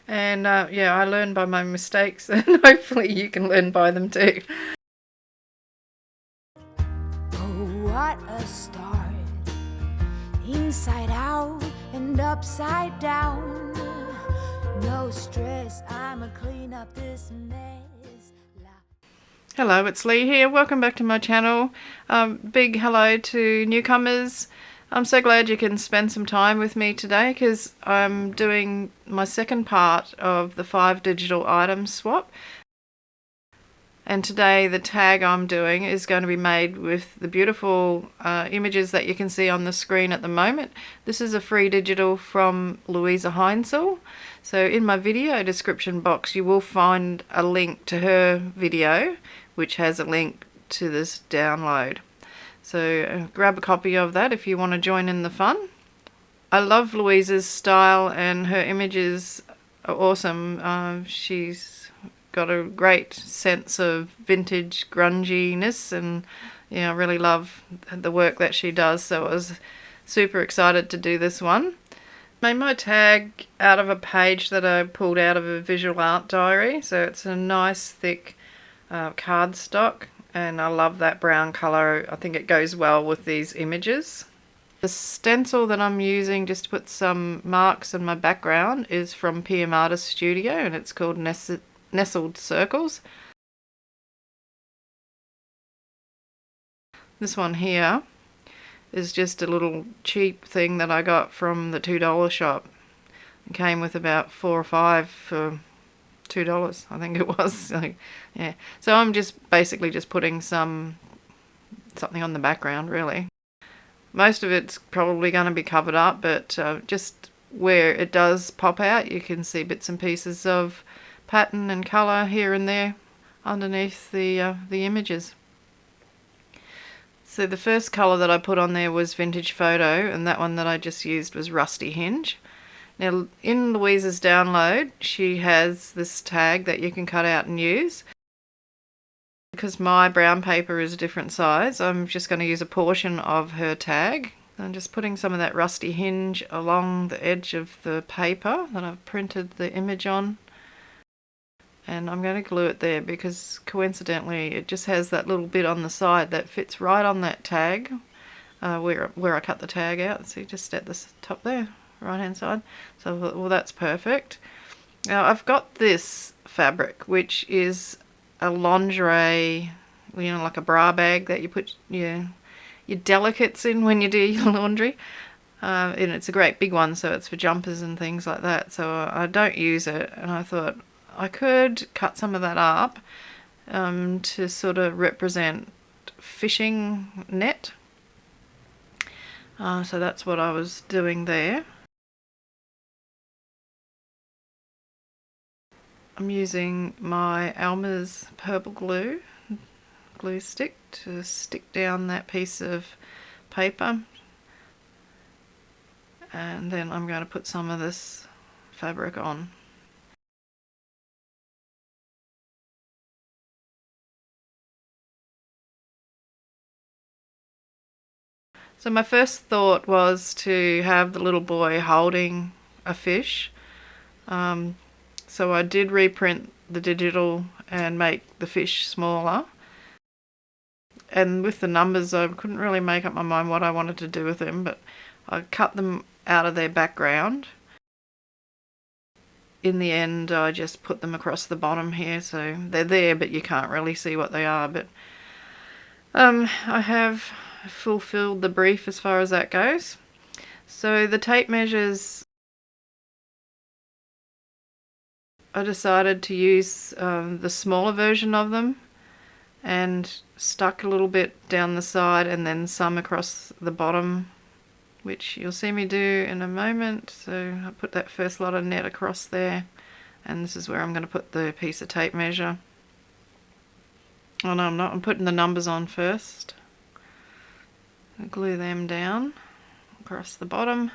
And yeah, I learn by my mistakes, and hopefully you can learn by them too. Oh, what a start. Inside out and upside down. No stress, I'ma clean up this mess. Hello, it's Leigh here. Welcome back to my channel. Big hello to newcomers. I'm so glad you can spend some time with me today because I'm doing my second part of the 5 digital item swap. And today the tag I'm doing is going to be made with the beautiful images that you can see on the screen at the moment. This is a free digital from Luise Heinzl. So in my video description box you will find a link to her video which has a link to this download. So grab a copy of that if you want to join in the fun. I love Louise's style and her images are awesome. She's got a great sense of vintage grunginess, and yeah, I really love the work that she does, so I was super excited to do this one. Made my tag out of a page that I pulled out of a visual art diary, so it's a nice thick cardstock, and I love that brown colour. I think it goes well with these images. The stencil that I'm using just to put some marks in my background is from PM Artist Studio, and it's called Nestled Circles. This one here is just a little cheap thing that I got from the $2 shop. It came with about 4 or 5 for $2, I think it was. So, yeah. So I'm just basically just putting something on the background, really. Most of it's probably going to be covered up, but just where it does pop out, you can see bits and pieces of pattern and colour here and there underneath the images. So the first colour that I put on there was Vintage Photo, and that one that I just used was Rusty Hinge. Now in Louise's download she has this tag that you can cut out and use. Because my brown paper is a different size, I'm just going to use a portion of her tag. I'm just putting some of that Rusty Hinge along the edge of the paper that I've printed the image on. And I'm going to glue it there because coincidentally it just has that little bit on the side that fits right on that tag where I cut the tag out. See, just at the top there, right hand side. So, well, that's perfect. Now I've got this fabric which is a lingerie, like a bra bag that you put your delicates in when you do your laundry. And it's a great big one, so it's for jumpers and things like that. So I don't use it, and I thought I could cut some of that up to sort of represent fishing net. So that's what I was doing there. I'm using my Alma's purple glue stick to stick down that piece of paper, and then I'm going to put some of this fabric on. So my first thought was to have the little boy holding a fish. So I did reprint the digital and make the fish smaller. And with the numbers I couldn't really make up my mind what I wanted to do with them, but I cut them out of their background. In the end I just put them across the bottom here, so they're there but you can't really see what they are. But I have fulfilled the brief as far as that goes. So the tape measures, I decided to use the smaller version of them and stuck a little bit down the side and then some across the bottom, which you'll see me do in a moment. So I put that first lot of net across there, and this is where I'm going to put the piece of tape measure. Oh no, I'm not. I'm putting the numbers on first. I'll glue them down across the bottom.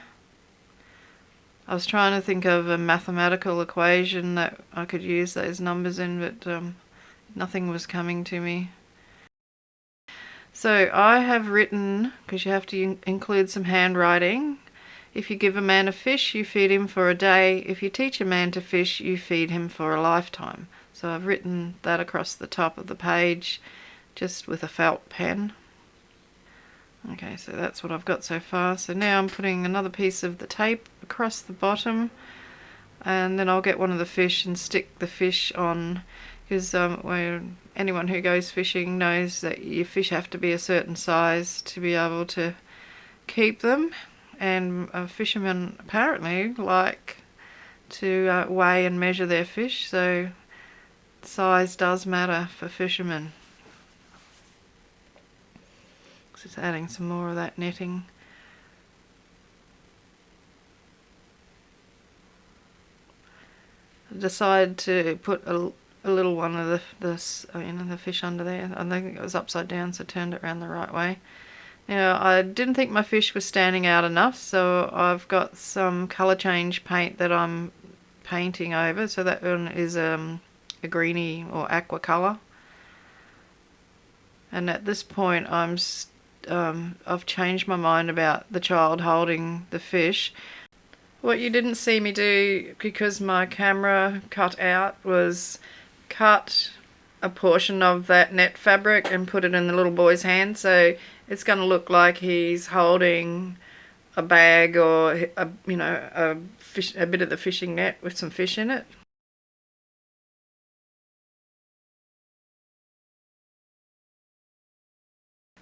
I was trying to think of a mathematical equation that I could use those numbers in, but nothing was coming to me. So I have written, because you have to include some handwriting, If you give a man a fish, you feed him for a day. If you teach a man to fish, you feed him for a lifetime. So I've written that across the top of the page just with a felt pen. Okay, so that's what I've got so far. So now I'm putting another piece of the tape across the bottom, and then I'll get one of the fish and stick the fish on, because anyone who goes fishing knows that your fish have to be a certain size to be able to keep them, and fishermen apparently like to weigh and measure their fish, so size does matter for fishermen. Just adding some more of that netting. I decided to put a little one of the fish under there. I think it was upside down, so I turned it around the right way. Now, I didn't think my fish was standing out enough, so I've got some colour change paint that I'm painting over. So that one is a greeny or aqua colour. And at this point, I've changed my mind about the child holding the fish. What you didn't see me do, because my camera cut out, was cut a portion of that net fabric and put it in the little boy's hand, so it's going to look like he's holding a bag or a bit of the fishing net with some fish in it.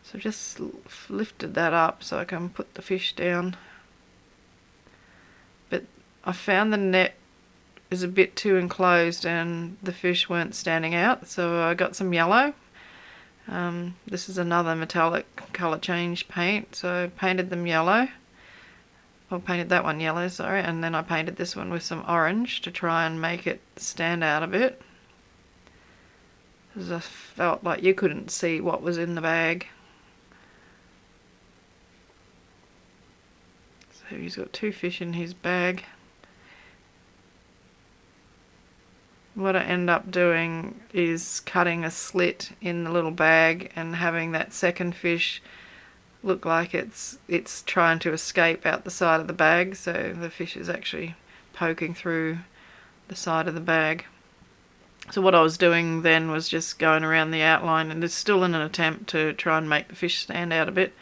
So just lifted that up so I can put the fish down. But I found the net is a bit too enclosed and the fish weren't standing out, so I got some yellow. This is another metallic colour change paint, so I painted them yellow. I painted that one yellow, sorry, and then I painted this one with some orange to try and make it stand out a bit, because I felt like you couldn't see what was in the bag. So he's got two fish in his bag. What I end up doing is cutting a slit in the little bag and having that second fish look like it's trying to escape out the side of the bag, so the fish is actually poking through the side of the bag. So what I was doing then was just going around the outline, and it's still in an attempt to try and make the fish stand out a bit.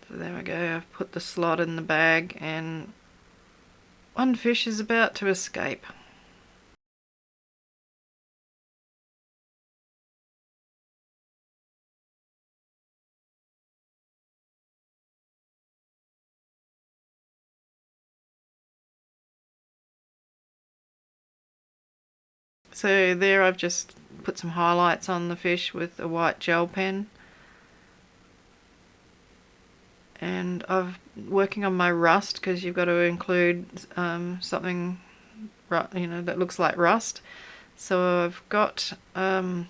So there we go, I've put the slot in the bag and one fish is about to escape. So there I've just put some highlights on the fish with a white gel pen. And I'm working on my rust, because you've got to include something that looks like rust. So I've got an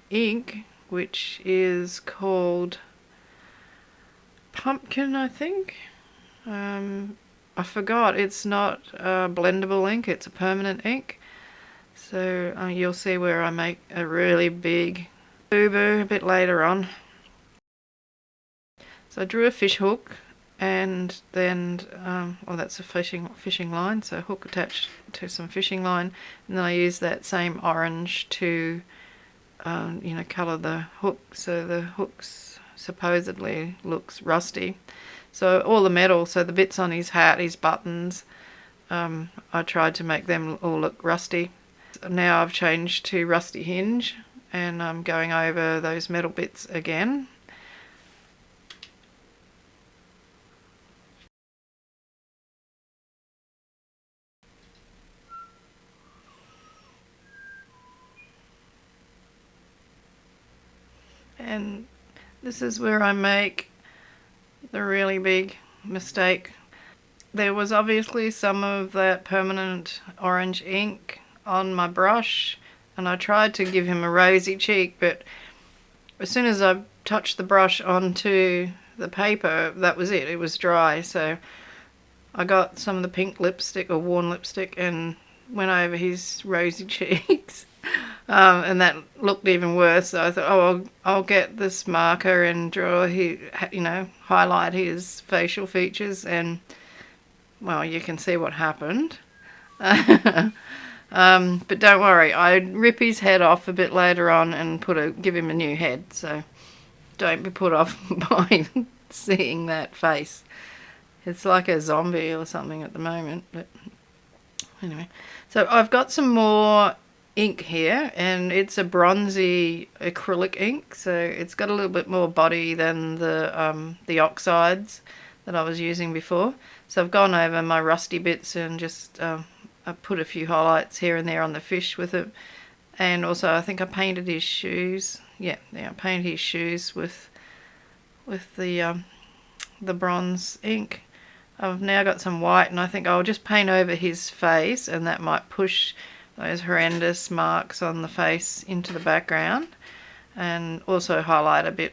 ink which is called Pumpkin, I think. I forgot, it's not a blendable ink, it's a permanent ink. So you'll see where I make a really big boo-boo a bit later on. So I drew a fish hook, and then, that's a fishing line, so hook attached to some fishing line, and then I used that same orange to, colour the hook, so the hooks supposedly looks rusty. So all the metal, so the bits on his hat, his buttons, I tried to make them all look rusty. Now I've changed to rusty hinge, and I'm going over those metal bits again. And this is where I make the really big mistake. There was obviously some of that permanent orange ink on my brush, and I tried to give him a rosy cheek, but as soon as I touched the brush onto the paper, that was it. It was dry, so I got some of the pink lipstick or worn lipstick and went over his rosy cheeks. And that looked even worse. So I thought, oh, I'll get this marker and draw his, highlight his facial features, and well, you can see what happened. But don't worry, I'd rip his head off a bit later on and give him a new head. So don't be put off by seeing that face. It's like a zombie or something at the moment. But anyway, so I've got some more ink here, and it's a bronzy acrylic ink, so it's got a little bit more body than the oxides that I was using before. So I've gone over my rusty bits and just I put a few highlights here and there on the fish with it. And also I think I painted his shoes. Yeah, I painted his shoes with the bronze ink. I've now got some white, and I think I'll just paint over his face, and that might push those horrendous marks on the face into the background, and also highlight a bit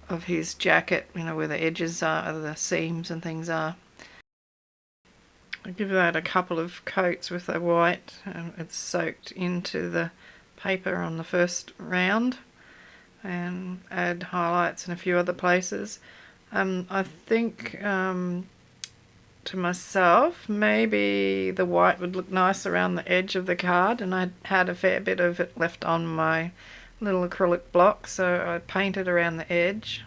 of his jacket, where the edges are, the seams and things are. I'll give that a couple of coats with the white, and it's soaked into the paper on the first round, and add highlights in a few other places. I think to myself, maybe the white would look nice around the edge of the card, and I had a fair bit of it left on my little acrylic block, so I painted around the edge.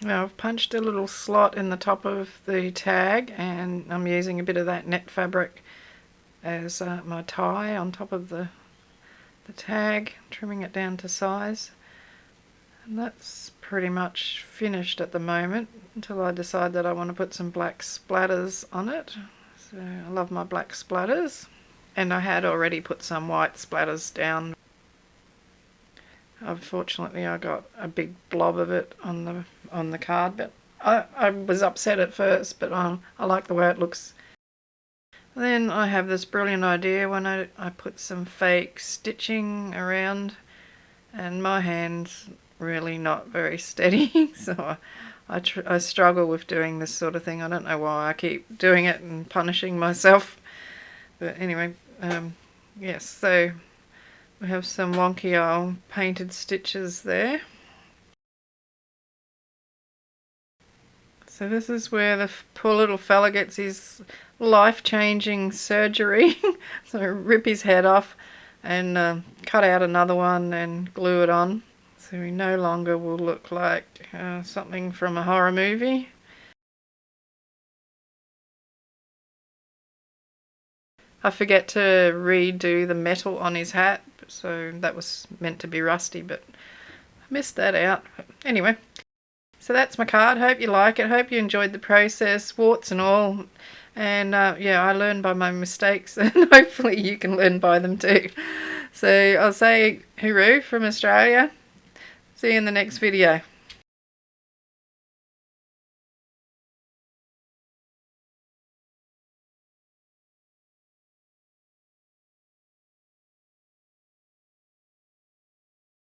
Now I've punched a little slot in the top of the tag, and I'm using a bit of that net fabric as my tie on top of the tag, trimming it down to size. And that's pretty much finished at the moment, until I decide that I want to put some black splatters on it. So I love my black splatters, and I had already put some white splatters down. Unfortunately I got a big blob of it on the card, but I was upset at first, but I like the way it looks. Then I have this brilliant idea when I put some fake stitching around, and my hand's really not very steady, so I struggle with doing this sort of thing. I don't know why I keep doing it and punishing myself, but anyway, yes, so we have some wonky old painted stitches there. So this is where the poor little fella gets his life-changing surgery. So rip his head off and cut out another one and glue it on. So he no longer will look like something from a horror movie. I forget to redo the metal on his hat, so that was meant to be rusty, but I missed that out. Anyway. So that's my card. Hope you like it. Hope you enjoyed the process, warts and all. And yeah, I learned by my mistakes, and hopefully you can learn by them too. So I'll say hooroo from Australia. See you in the next video.